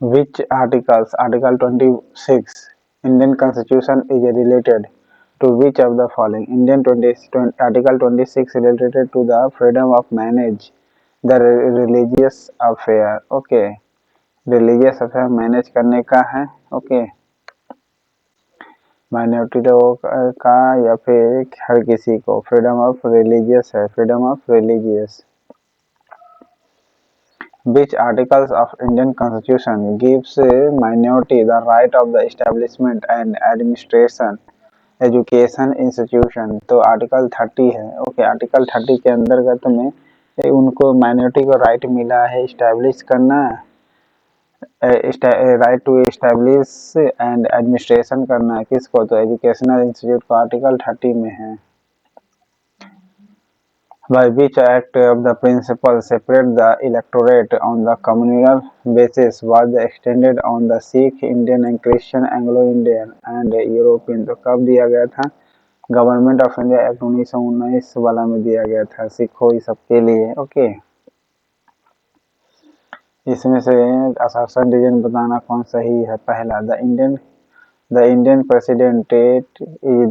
Which articles? Article 26 Indian Constitution is related to which of the following? Article 26 related to the freedom of manage the religious affair. Okay, religious affair manage करने का है. Okay, minority लोगों का या फिर हर किसी को. Freedom of religious है. Freedom of religious. Which articles of Indian Constitution gives minority the right of the establishment and administration education institution? तो आर्टिकल 30 है. ओके, आर्टिकल 30 के अंतर्गत में उनको माइनॉरिटी को राइट मिला है इस्टेब्लिश करना, right to establish and administration करना. किसको? तो एजुकेशनल इंस्टीट्यूट को आर्टिकल 30 में है. By which act of the principle separate the electorate on the communal basis was extended on the Sikh, Indian and Christian, Anglo-Indian and European? तो कब दिया गया था? गवर्नमेंट ऑफ इंडिया एक्ट 1919 वाला में दिया गया था सिखों ये सबके लिए. ओके, इसमें से असर्शन रीजन बताना कौन सही है. पहला, The Indian President is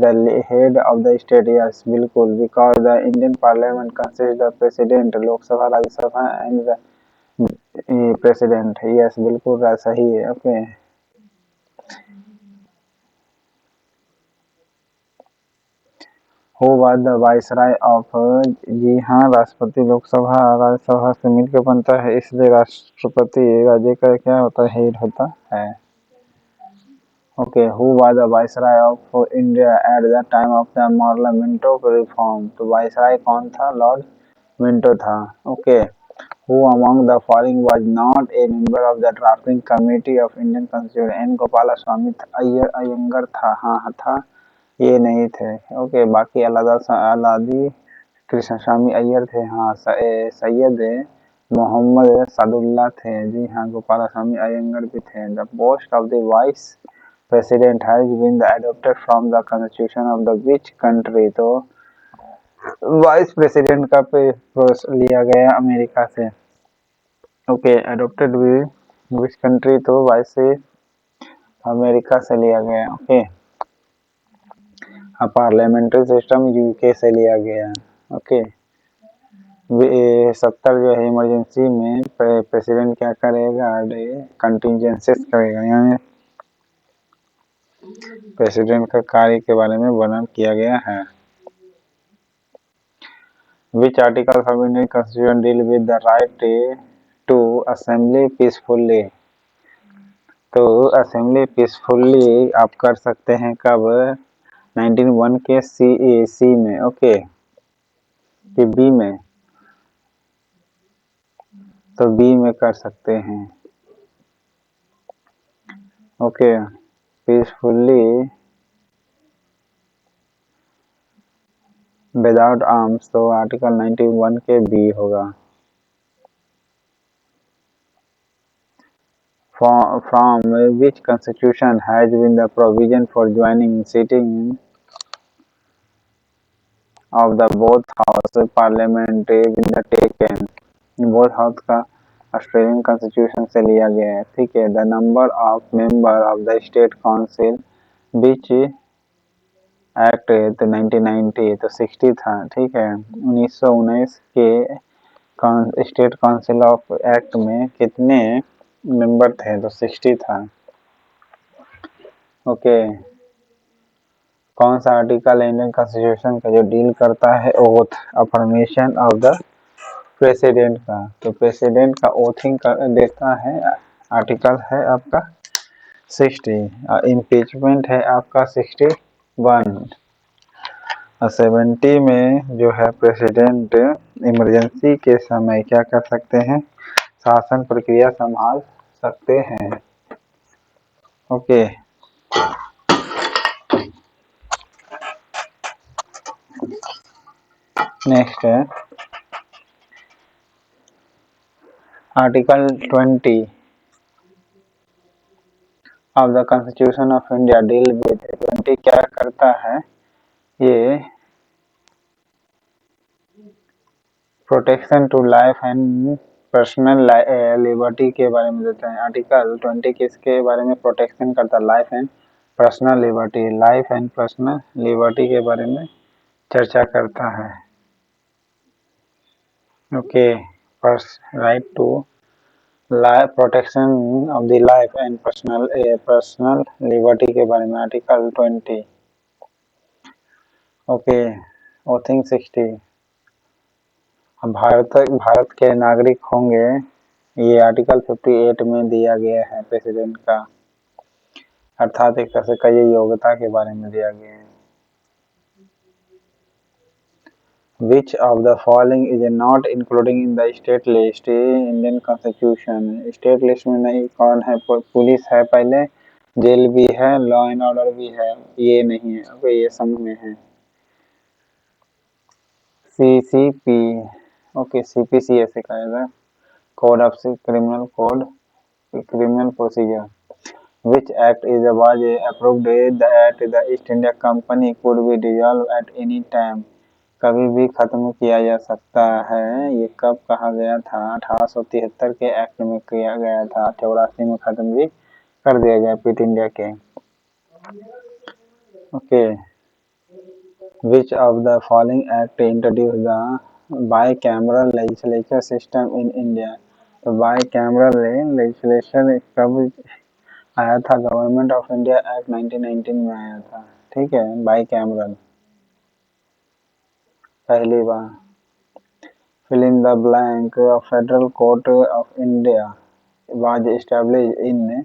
the head of the state. Yes, बिल्कुल, because the Indian Parliament consists the President, लोक सभा, राज्य सभा and the President. Yes, बिल्कुल सही है. Okay. Who was the Viceroy of? जी हाँ, राष्ट्रपति लोकसभा राज्यसभा से मिलकर बनता है, इसलिए राष्ट्रपति राज्य का क्या होता है? हेड होता है. Okay, who was the Viceroy of India at the time of the Marla Minto reform? तो Viceroy कौन था? Lord Minto था. Okay, who among the following was not a member of the drafting committee of Indian Constitution? N Gopalaswamy Iyengar था. हाँ था, ये नहीं थे. Okay, बाकी अलादी कृष्णस्वामी अय्यर थे. हाँ, सैयद मोहम्मद सादुल्ला थे. जी हाँ, गोपालास्वामी अयंगर भी थे. The post of the Vice President has been adopted from the Constitution of the which country? तो वाइस प्रेसिडेंट का लिया गया अमेरिका से. ओके, एडोप्टेड विच कंट्री? तो वाइस से अमेरिका से लिया गया. ओके, पार्लियामेंट्री सिस्टम यूके से लिया गया. ओके, 70 जो है इमरजेंसी में प्रेसिडेंट क्या करेगा? कंटिजेंसीज करेगा, यानी प्रेसिडेंट का कार्य के बारे में वर्णन किया गया है. Which article of Indian Constitution deal with the right to assembly peacefully? तो असेंबली पीसफुली आप कर सकते हैं कब? 1901 के सी में. ओके, कि बी में? तो बी में कर सकते हैं. ओके, पीसफुली विदाउट आर्म्स, तो आर्टिकल 91 के बी होगा. From which constitution has been the provision for joining sitting of the both house parliament with the taken? Both house का ऑस्ट्रेलियन कॉन्स्टिट्यूशन से लिया गया है. ठीक है. The number of member of the state council which act तो 1990 तो 60 था. ठीक है. 1919 के स्टेट काउंसिल ऑफ एक्ट में कितने मेंबर थे? तो 60 था. ओके, कौन सा आर्टिकल इंडियन कॉन्स्टिट्यूशन का जो डील करता है oath affirmation of the president का? तो प्रेसिडेंट का ओथिंग देता है. आर्टिकल है आपका 60. इम्पीचमेंट है आपका 61. और 70 में जो है प्रेसिडेंट इमरजेंसी के समय क्या कर सकते हैं? शासन प्रक्रिया संभाल सकते हैं. ओके, नेक्स्ट है article 20 of the constitution of India deal with. 20 क्या करता है? ये protection to life and personal liberty के बारे में देते हैं। आर्टिकल 20 किसके बारे में प्रोटेक्शन करता है? Life and personal liberty. Life and personal liberty के बारे में चर्चा करता है। Okay, right to life, protection of the life and personal liberty के बारे में आर्टिकल 20। ओके, ओथिंग 60 भारत के नागरिक होंगे, ये आर्टिकल 58 में दिया गया है प्रेसिडेंट का, अर्थात एक तरह से कई योग्यता के बारे में दिया गया है। Which of the following is not including in the state list Indian Constitution? State list में नहीं, कौन है? पुलिस है, पहले जेल भी है, लॉ एंड ऑर्डर भी है, ये नहीं है। ओके, ये समझ में है। CCP, ओके, CPC ऐसे कहा जाए, code of criminal code, criminal procedure. Which act was approved that the East India Company could be dissolved at any time? कभी भी खत्म किया जा सकता है। ये कब कहा गया था? 1873 के एक्ट में किया गया था। 84 में खत्म भी कर दिया गया क्विट इंडिया के। Okay, Which of the following act introduced the bicameral legislature system in India? तो bicameral legislation कब आया था? गवर्नमेंट ऑफ इंडिया एक्ट 1919 में आया था। ठीक है, बाईकैमरल पहली बार। Fill in the blank, federal court of India was established in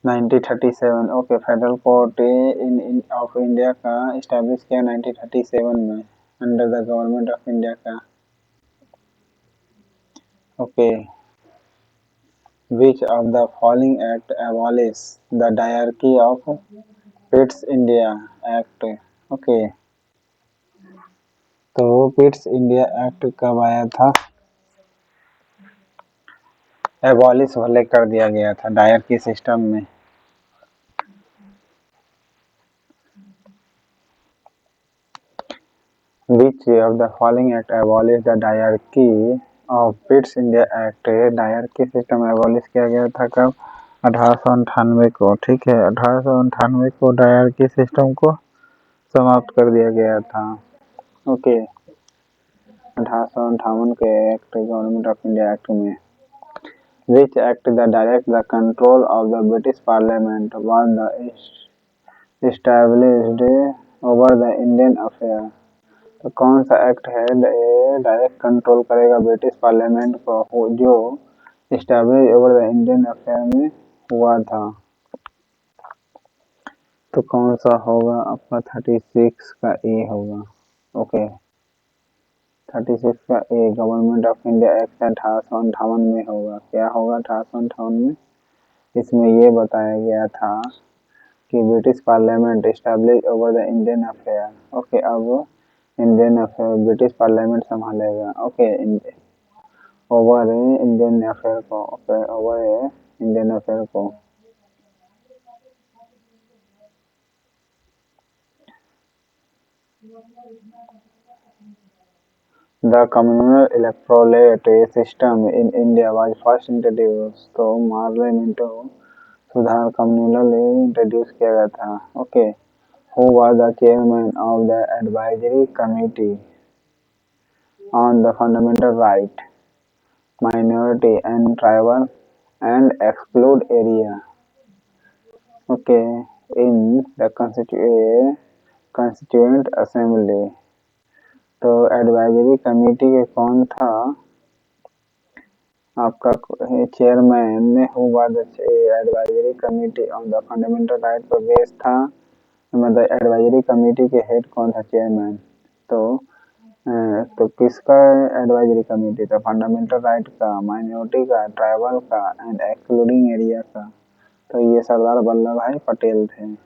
1937। Okay, federal court in of India का एस्टैब्लिश किया 1937 में under the government of India का। Okay, Which of the following act abolished the diarchy of Pitt's India act? Okay, तो Pitt's India act कब आया था? Abolish वाले कर दिया गया था डायरकी सिस्टम में। Which of the following act abolished the diarchy of Pitt's India act? Dyarchy system abolish किया गया था कब? 1898 को। ठीक है, 1898 को डायरकी सिस्टम को समाप्त कर दिया गया था। ओके, 1858 के act, government of India act में। Which act that direct the control of the British Parliament was established over the Indian affair? तो कौन सा एक्ट है डायरेक्ट कंट्रोल करेगा ब्रिटिश पार्लियामेंट को, जो establish over the Indian affair में हुआ था? तो कौन सा होगा आपका? 36 का ए होगा। ओके, 36 का ए गवर्नमेंट ऑफ इंडिया एक्ट 1858 में होगा। क्या होगा 1858 में? इसमें ये बताया गया था कि British parliament establish over the Indian affair. Okay, अब इंडियन अफेयर ब्रिटिश पार्लियामेंट संभालेगा। ओके, ओवर इंडियन अफेयर को। ओके, ओवर इंडियन अफेयर को। The communal electorate system in India was first introduced. तो मार्ले मिंटो सुधार communal introduce किया गया था। Okay, Who was the chairman of the advisory committee on the fundamental right, minority and tribal and exclude area? Okay, in the constituent assembly. तो advisory committee के कौन था आपका चेयरमैन? हुआ the advisory committee on the fundamental right पर base था, मतलब advisory committee के हेड कौन था? चेयरमैन। तो किसका एडवाइजरी कमेटी था? फंडामेंटल राइट का, माइनॉरिटी का, ट्राइबल का एंड एक्सक्लूडिंग एरिया का। तो ये सरदार वल्लभ भाई पटेल थे।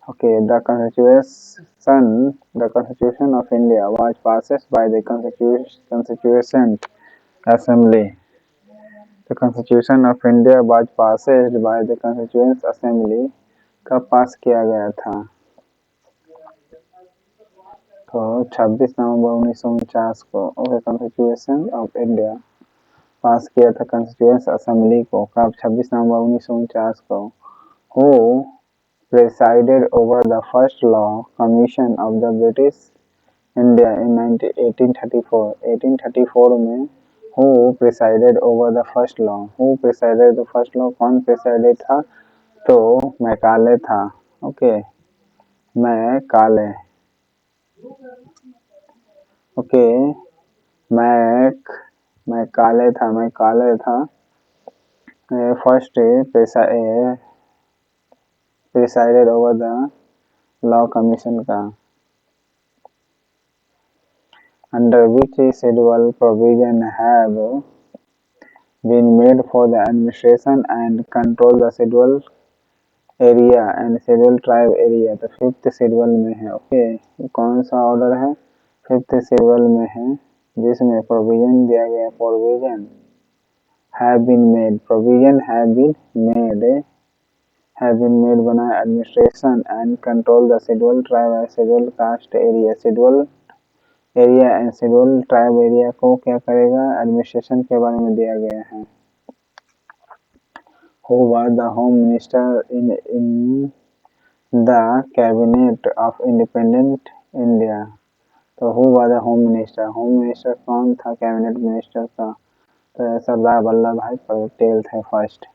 Okay, the Constitution of India was passed by the Constituent Assembly. The Constitution of India was passed by the Constituent Assembly. कब पास किया गया था? तो 26 नवंबर 1949 को ओके कॉन्स्टिट्यूशन ऑफ इंडिया पास किया था कॉन्स्टिट्यूएंट असेंबली को कब 26 नवंबर 1949 को। Who presided over the first law commission of the British India in 1834 1834 में who presided over the first law who presided the first law कौन प्रेसाइडेड था तो मैकाले था। ओके मैकाले ओके मैकाले था first presided over the law commission का under which schedule provision have been made for the administration and control the schedule area and schedule tribe area। तो fifth schedule में है। Okay कौन सा order है fifth schedule में है जिसमें प्रोविजन दिया गया provision have been made provision have been made बना administration and control the schedule tribe and schedule caste area schedule area and schedule tribe area को क्या करेगा एडमिनिस्ट्रेशन के बारे में दिया गया है। Who was the home minister in the cabinet of independent India. तो who was the home minister कौन था कैबिनेट मिनिस्टर का तो सरदार वल्लभ भाई पटेल थे first.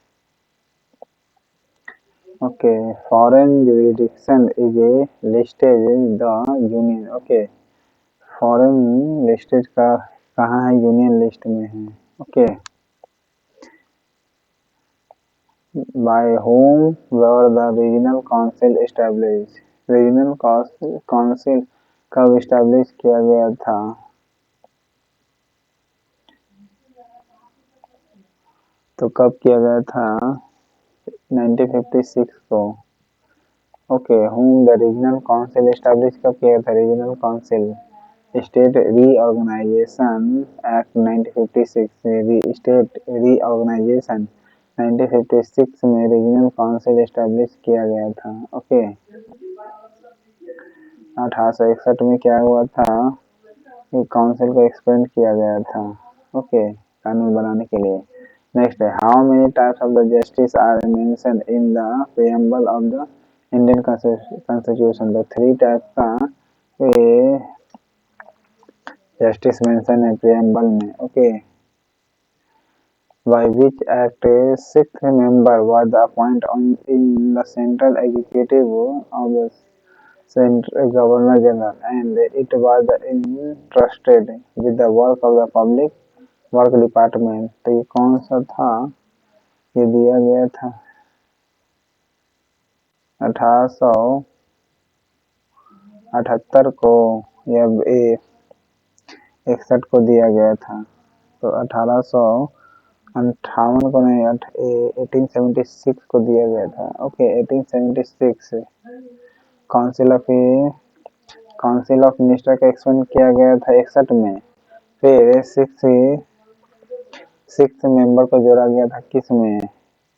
Okay foreign jurisdiction is a लिस्टेज द यूनियन। ओके फॉरेन लिस्टेज का कहाँ है यूनियन लिस्ट में है। Okay by whom were the regional council establish regional council कब एस्टैब्लिश किया गया था तो कब किया गया था 1956 को। Okay home the regional council establish कब किया था regional council state reorganisation act 1956 state reorganisation 1956 में रीजनल काउंसिल एस्टैब्लिश किया गया था। ओके 1861 में क्या हुआ था काउंसिल को एक्सपेंड किया गया था। ओके कानून बनाने के लिए। नेक्स्ट है how many types of the justice are mention in the preamble of the Indian constitution. तो 3 टाइप का जस्टिस मेंशन है प्रीएम्बल में। ओके by which act a sixth member was appointed in the central executive of the central governor general and it was entrusted with the work of the public work department। तो ये कौन सा था ये दिया गया था 1878 को या 61 को दिया गया था। तो 1858 को नहीं 1876 को दिया गया था। ओके 1876 काउंसिल ऑफ मिनिस्टर का एक्सपेंड किया गया था 61 में। फिर सिक्स मेंबर को जोड़ा गया था किस में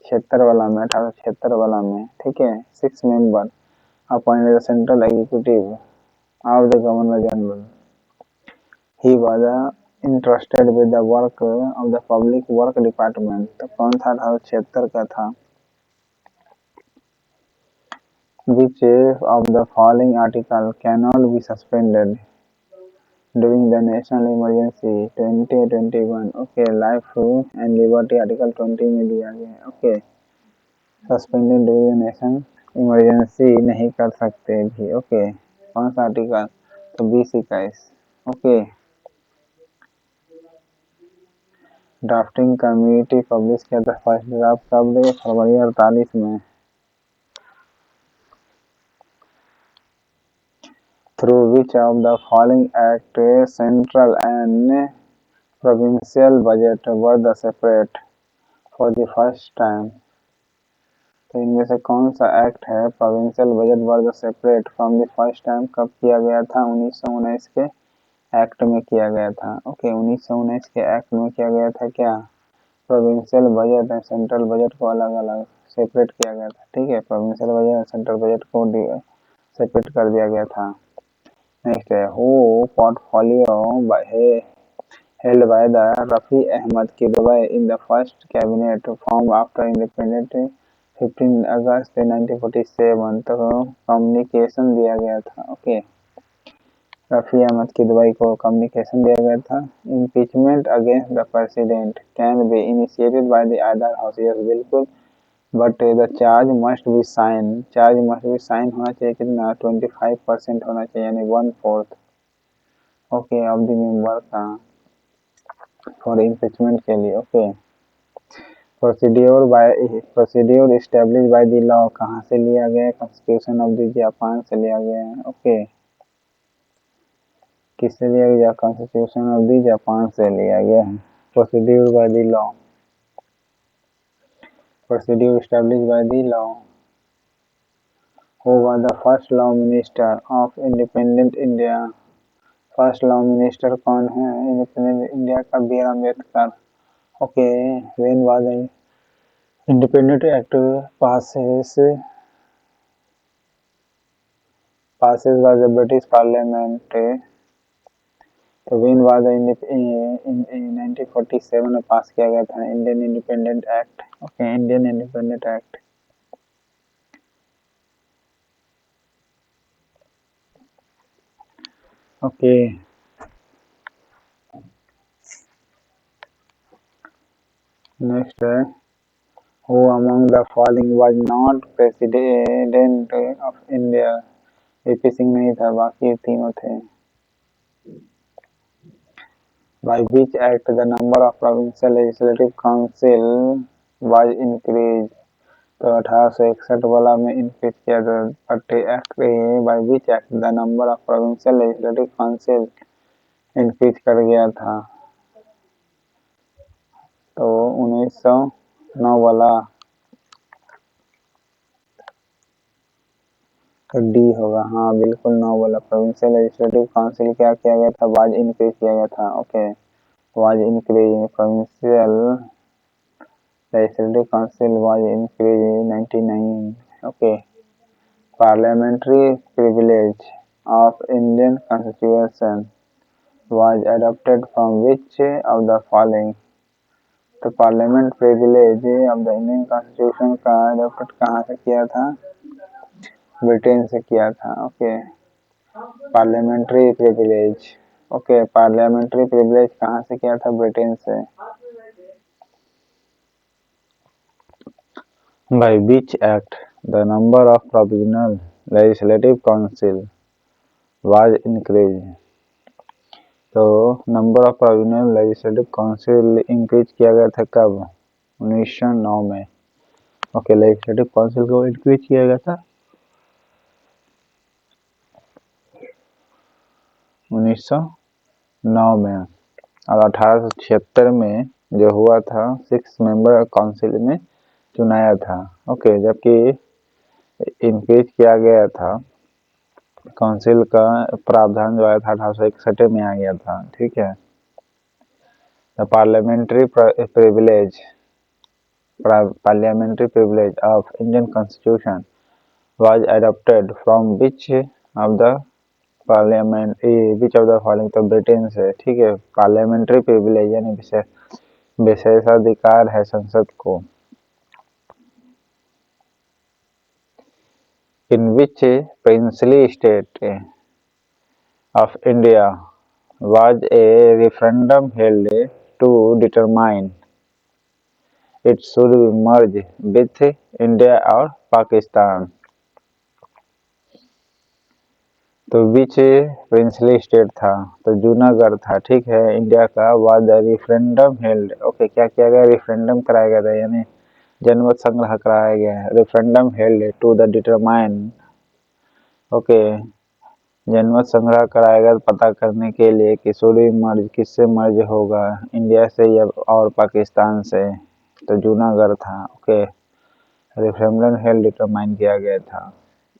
76 वाला में 1876 वाला में। ठीक है 6 member appointed central executive of the governor general he was interested with the work of the public work department. तो कौन था 1876 का था। Which of the following article cannot be suspended during the national emergency 2021। Okay life and liberty article 20 में दिया गया। Okay suspended during national emergency नहीं कर सकते भी। ओके कौन सा आर्टिकल तो 20-21। ओके ड्राफ्टिंग कमेटी पब्लिश किया था फर्स्ट ड्राफ्ट कब फरवरी 48 में। Through which of the following act central and provincial budget were the separate for the first time। तो इनमें से कौन सा एक्ट है provincial budget were the separate from the first time कब किया गया था 1919 के एक्ट में किया गया था। ओके 1919 के एक्ट में किया गया था क्या provincial budget and central budget को अलग अलग सेपरेट किया गया था। ठीक है provincial budget and central budget को सेपरेट कर दिया गया था। नेक्स्ट है who portfolio held by the Rafi Ahmad Kidwai in the first cabinet formed after independence 15 अगस्त 1947। तो कम्युनिकेशन दिया गया था। ओके, रफी अहमद किदवई को कम्युनिकेशन दिया गया था। Impeachment against the president can be initiated by the other house, yes बिल्कुल, but the charge must be sign होना चाहिए कितना 25% होना चाहिए, यानी 1/4 ओके ऑफ द मेंबर का फॉर इम्पीचमेंट के लिए। Okay, procedure establish by the law कहाँ से लिया गया है? कॉन्स्टिट्यूशन ऑफ द जापान से लिया गया है। ओके, किससे लिया गया? कॉन्स्टिट्यूशन ऑफ द जापान से लिया गया है। Procedure by the law, procedure establish by the law. Who was the first law minister of independent India? First law minister कौन है इंडिपेंडेंट इंडिया का? B R Ambedkar. Okay, when was the independent act passes by the British Parliament? तो when was in 1947 में pass किया गया था Indian independent act. Okay, Indian independent act. Okay, next है who among the following was not president of India? VP Singh नहीं था, बाकी तीनों थे। By which act the number of provincial legislative council was increased? तो 1861 वाला में इंक्रीज किया था। By which act the number of provincial legislative council increase कर गया था? तो 1909 वाला, तो डी होगा। हाँ बिल्कुल, 9 वाला प्रोविंशियल लेजिस्लेटिव काउंसिल क्या किया गया था? वाज इंक्रीज किया गया था। Okay, was increase, provincial legislative council was increased in 1999. Okay, parliamentary privilege of Indian constitution was adopted from which of the following? तो parliament privilege of the Indian constitution का adopt कहाँ से किया था? Britain से किया था। Okay, parliamentary privilege. Okay, parliamentary privilege कहाँ से किया था? ब्रिटेन से। By which act the number of provincial legislative council was increased? तो number of provincial legislative council increase किया गया था कब? 1909 में। ओके, लेजिस्लेटिव काउंसिल को इंक्रीज किया गया था 1909 में, और 1876 में जो हुआ था 6 मेंबर काउंसिल में चुनाया था। ओके, जबकि इंक्रीज किया गया था काउंसिल का प्रावधान जो आया था 1861 में आ गया था। ठीक है, the parliamentary privilege of Indian constitution was adopted from which of the following? तो ब्रिटेन से। ठीक है, पार्लियामेंट्री प्रिविलेज यानी विशेषाधिकार है संसद को। In which princely state of India was a referendum held to determine it should be merged with India और पाकिस्तान? तो विच प्रिंसली स्टेट था? तो जूनागढ़ था। ठीक है, इंडिया का वाज रेफरेंडम हेल्ड। ओके, क्या किया गया? रेफरेंडम कराया गया था, यानी जनमत संग्रह कराया गया है। Referendum held to the determine. Okay, जनमत संग्रह कराया गया पता करने के लिए कि सूर्य मर्ज किससे मर्ज होगा, इंडिया से या और पाकिस्तान से। तो जूनागढ़ था। ओके, रेफरेंडम हेल्ड डिटरमाइन किया गया था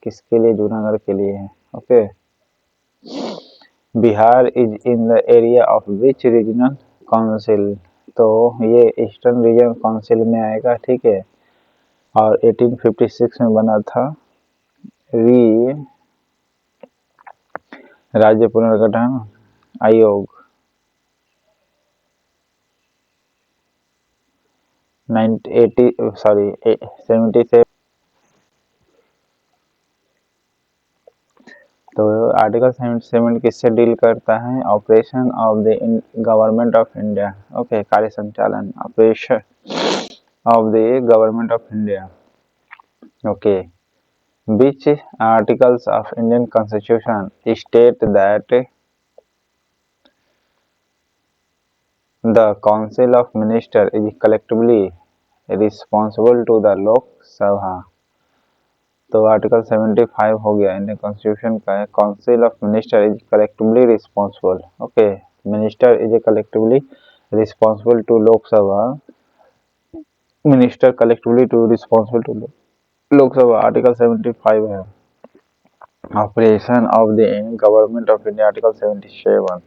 किसके लिए? जूनागढ़ के लिए। Okay, Bihar is in the area of which regional council? तो ये ईस्टर्न रीजन काउंसिल में आएगा। ठीक है, और 1856 में बना था। राज्य पुनर्गठन आयोग 77। तो आर्टिकल 77 किससे डील करता है? Operation of the government of India. Okay, कार्य संचालन, operation of the government of India. Okay, which articles of Indian Constitution state that the Council of Ministers is collectively responsible to the Lok Sabha? तो article 75 हो गया Indian constitution का है, council of minister is collectively responsible. Okay, minister is collectively responsible to Lok Sabha, minister collectively to responsible to Lok Sabha, article 75 है। Operation of the government of India article 77।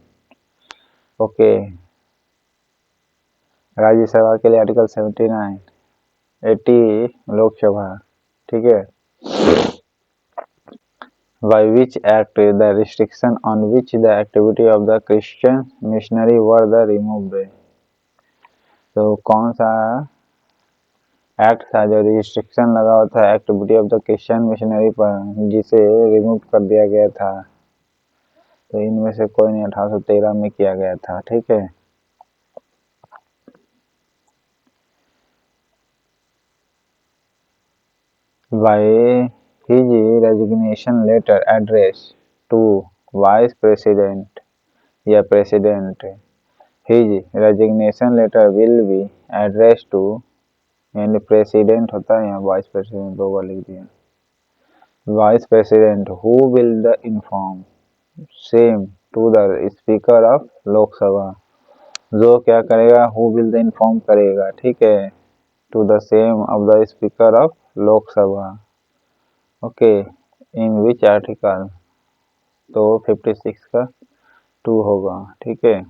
Okay, Rajya Sabha के लिए article 79, 80 Lok Sabha. ठीक है। By which act the restriction on which the activity of the Christian missionary were the removed? तो कौन सा act था जो रिस्ट्रिक्शन लगा हुआ था activity of the Christian missionary पर, जिसे रिमूव कर दिया गया था? तो इनमें से कोई नहीं, 1813 में किया गया था। ठीक है। By his resignation letter addressed to vice president या president, his resignation letter will be addressed to, यानी प्रेसिडेंट होता है, यहाँ वाइस प्रेसिडेंट दो बार लिख दिया। Vice president who will the inform same to the speaker of Lok Sabha, जो क्या करेगा? हु विल द इन्फॉर्म करेगा। ठीक है, to the same of the speaker of Lok Sabha. Okay, in which article? तो 56 का 2 होगा। ठीक है।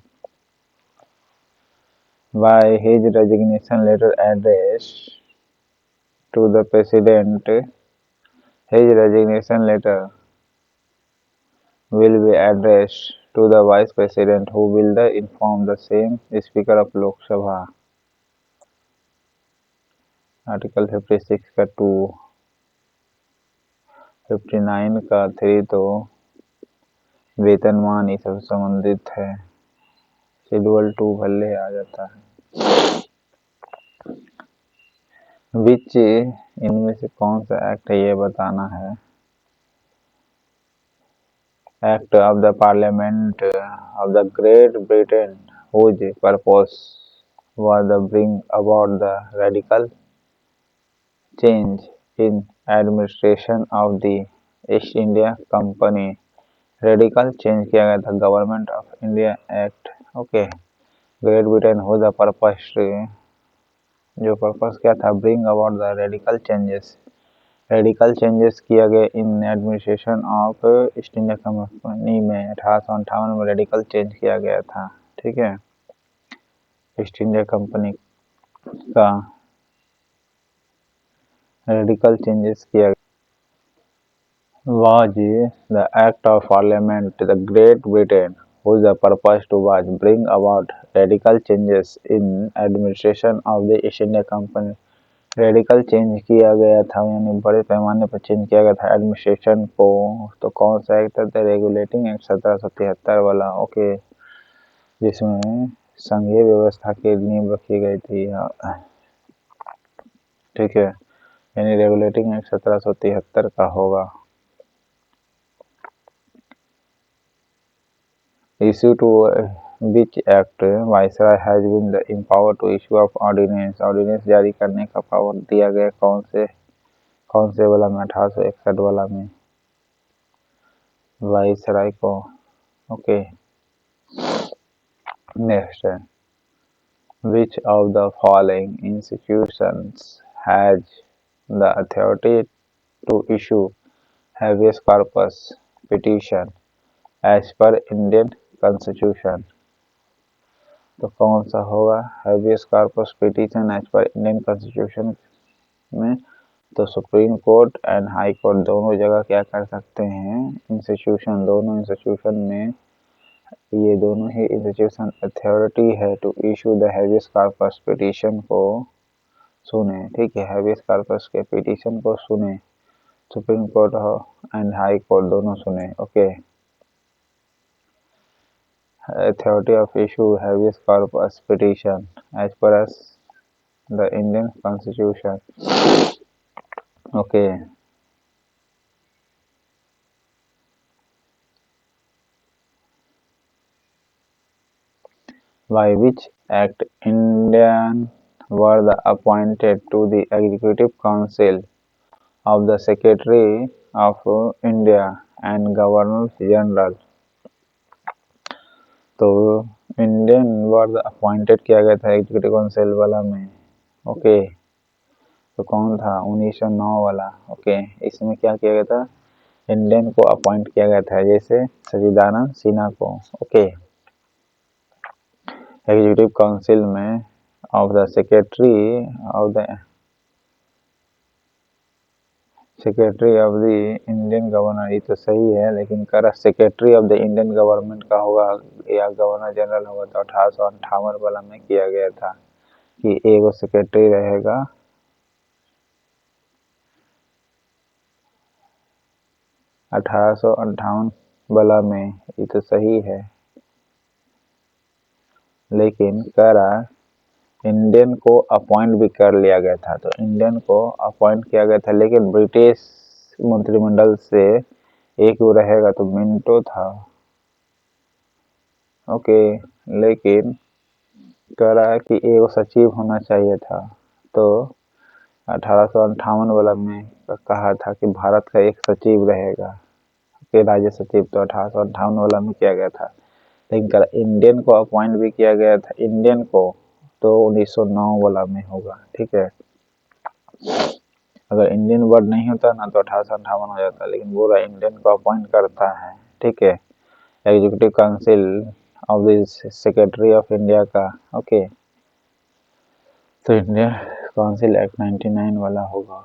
By his resignation letter address to the president, his resignation letter will be addressed to the vice president who will the inform the same speaker of Lok Sabha, article 56 का 2। 59 का 3 तो वेतनमान ये सब संबंधित है, शेड्यूल 2 भले आ जाता है। विच इनमें से कौन सा एक्ट है ये बताना है। Act of the Parliament of the Great Britain whose purpose was to bring about the radical change in administration of the East India Company। Radical change किया गया था government of India act. Okay, great Britain हो the purpose, जो purpose क्या था? Bring about the radical changes, radical changes किया गया in administration of east India company में। 1858 में रेडिकल चेंज किया गया था। ठीक है, ईस्ट इंडिया कंपनी का रेडिकल चेंजेस किया गया। was the act of parliament the Great Britain whose purpose to was bring about radical changes in administration of the East India Company। Radical change किया गया था, यानी बड़े पैमाने पर चेंज किया गया था एडमिनिस्ट्रेशन को। तो कौन सा एक्ट था? रेगुलेटिंग एक्ट 1773 वाला। ओके, जिसमें संघीय व्यवस्था की नींव रखी गई थी। ठीक है, यानी रेगुलेटिंग एक्ट 1773 का होगा। Issue to which act viceroy has been the empower to issue of ordinance, ordinance जारी करने का पावर दिया गया कौन से वाला में? 1861 वाला में वाइसराय को। ओके, नेक्स्ट है, which of the following institutions has the authority to issue habeas corpus petition as per Indian constitution? तो कौन सा होगा? Habeas corpus petition as per Indian constitution में तो supreme court and high court दोनों जगह क्या कर सकते हैं, इंस्टीट्यूशन, दोनों इंस्टीट्यूशन में ये दोनों ही इंस्टीट्यूशन अथॉरिटी है to issue the habeas corpus petition को सुने, ठीक है, हैबियस कॉर्पस के पिटीशन को सुने, सुप्रीम कोर्ट हो एंड हाई कोर्ट दोनों सुने, okay. Authority of issue habeas corpus petition as per as the Indian Constitution. Okay. By which act Indian were the appointed to the Executive Council of the Secretary of India and Governor General. तो Indian word appointed किया गया था executive council वाला में, okay. तो कौन था, 1909 वाला, ओके। इसमें क्या किया गया था, इंडियन को अपॉइंट किया गया था, जैसे सचिदानंद सिन्हा को, ओके, एग्जीक्यूटिव काउंसिल में of the secretary of the Indian governor, ये तो सही है, लेकिन कर secretary of the Indian government का होगा या गवर्नर जनरल होगा, तो 1858 वाला में किया गया था कि एक सेक्रेटरी रहेगा, 1858 वाला में, ये तो सही है, लेकिन करा इंडियन को अपॉइंट भी कर लिया गया था, तो इंडियन को अपॉइंट किया गया था, लेकिन ब्रिटिश मंत्रिमंडल से एक वो रहेगा, तो मिंटो था, ओके, लेकिन करा कि एक सचिव होना चाहिए था, तो 1858 वाला में कहा था कि भारत का एक सचिव रहेगा, कि राज्य सचिव, तो 1858 वाला में किया गया था, लेकिन इंडियन को अपॉइंट भी किया गया था, इंडियन को, तो 1909 वाला में होगा, ठीक है। अगर इंडियन वर्ड नहीं होता ना तो 1858 हो जाता, लेकिन पूरा इंडियन को अपॉइंट करता है, ठीक है, executive council of the secretary of India का, ओके। तो इंडिया काउंसिल एक्ट 99 वाला होगा।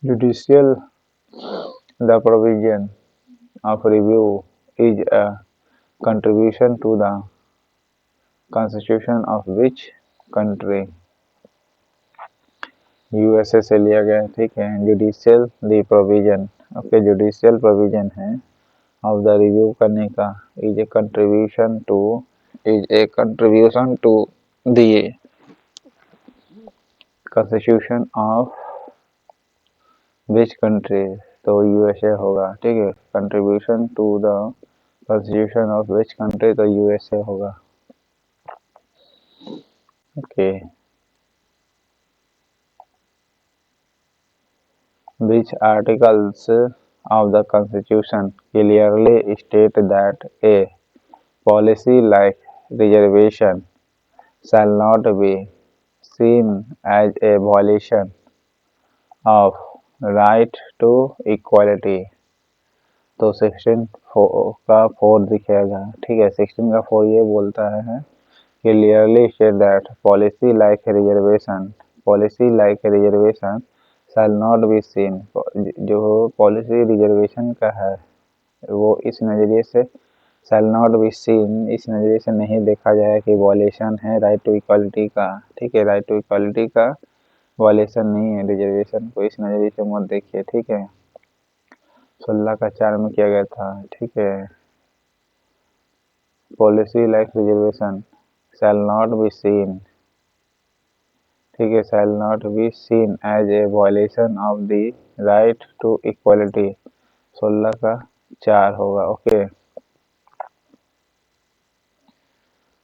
Judicial, the provision of review is a contribution to the constitution of which country? USA से लिया गया, ठीक है। Judicial the provision, okay, judicial provision है ऑफ द रिव्यू करने का, is a contribution to the constitution of which country, तो USA होगा, ठीक है। Contribution to the constitution of which country, तो यूएसए होगा, okay. Which articles of the Constitution clearly state that a policy like reservation shall not be seen as a violation of right to equality? तो 16 का 4 दिखेगा, ठीक है। 16 का 4 ये बोलता है clearly state that policy like reservation shall not be seen, जो पॉलिसी रिजर्वेशन का है वो इस नज़रिए से shall not be seen, इस नज़रिए से नहीं देखा जाए कि वॉलेशन है राइट टू इक्वालिटी का, ठीक है, राइट टू इक्वालिटी का वॉलेशन नहीं है, रिजर्वेशन को इस नज़रिए से मत देखिए, ठीक है। 16 का 4 में किया गया था, ठीक है। Policy like reservation shall not be seen, ठीक है, shall not be seen as a violation of the right to equality, 16 का 4 होगा, okay.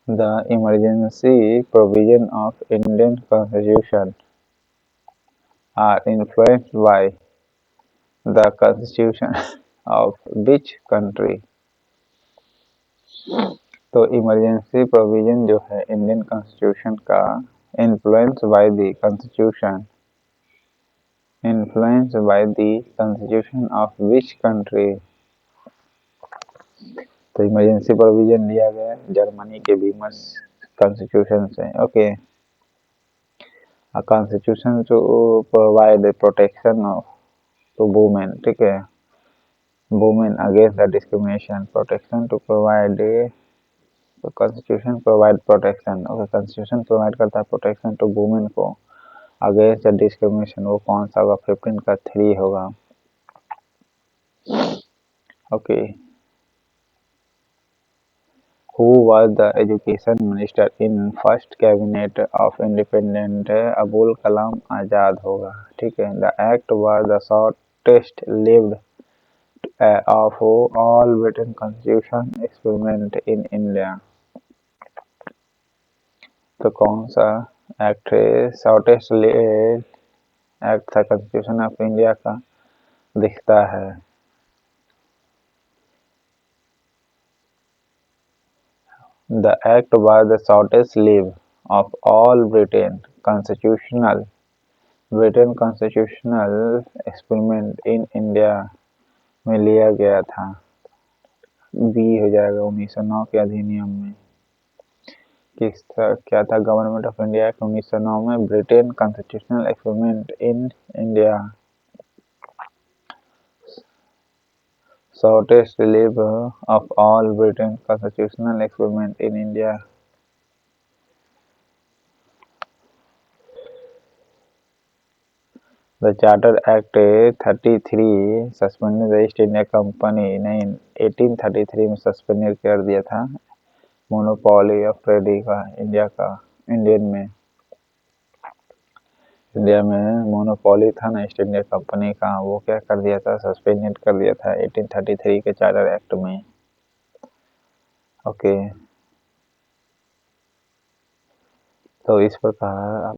The emergency provision of Indian Constitution are influenced by the Constitution of which country? तो emergency provision जो है Indian constitution का, influence by the constitution, influenced by the constitution of which country? तो emergency provision लिया गया Germany के beams constitution से। Okay, a constitution to provide the protection of to women, ठीक है, women against the discrimination, protection to provide तो constitution provide protection, okay, constitution provide करता है protection to women को against the discrimination, वो कौन सा होगा, 15 का 3 होगा। Okay, who was the education minister in first cabinet of independent Abul Kalam Azad होगा, ठीक है। the act was the shortest lived of all written constitution experiment in India, तो कौन सा एक्ट शॉर्टेस्ट एक्ट था कॉन्स्टिट्यूशन ऑफ इंडिया का, दिखता है। The act was the shortest lived of all constitutional experiment in India में लिया गया था। बी हो जाएगा 1909 के अधिनियम में। क्या था, गवर्नमेंट ऑफ इंडिया एक्ट 1909 में Britain constitutional experiment in India, shortest lived of all Britain constitutional experiment in India। The Charter Act 33 suspended the east India company, नहीं 1833 में सस्पेंड कर दिया था मोनोपोली ऑफ ट्रेडिंग का इंडिया में monopoly था ना ईस्ट इंडिया कंपनी का, वो क्या कर दिया था, सस्पेंडेड कर दिया था 1833 के चार्टर एक्ट में। ओके, तो इस प्रकार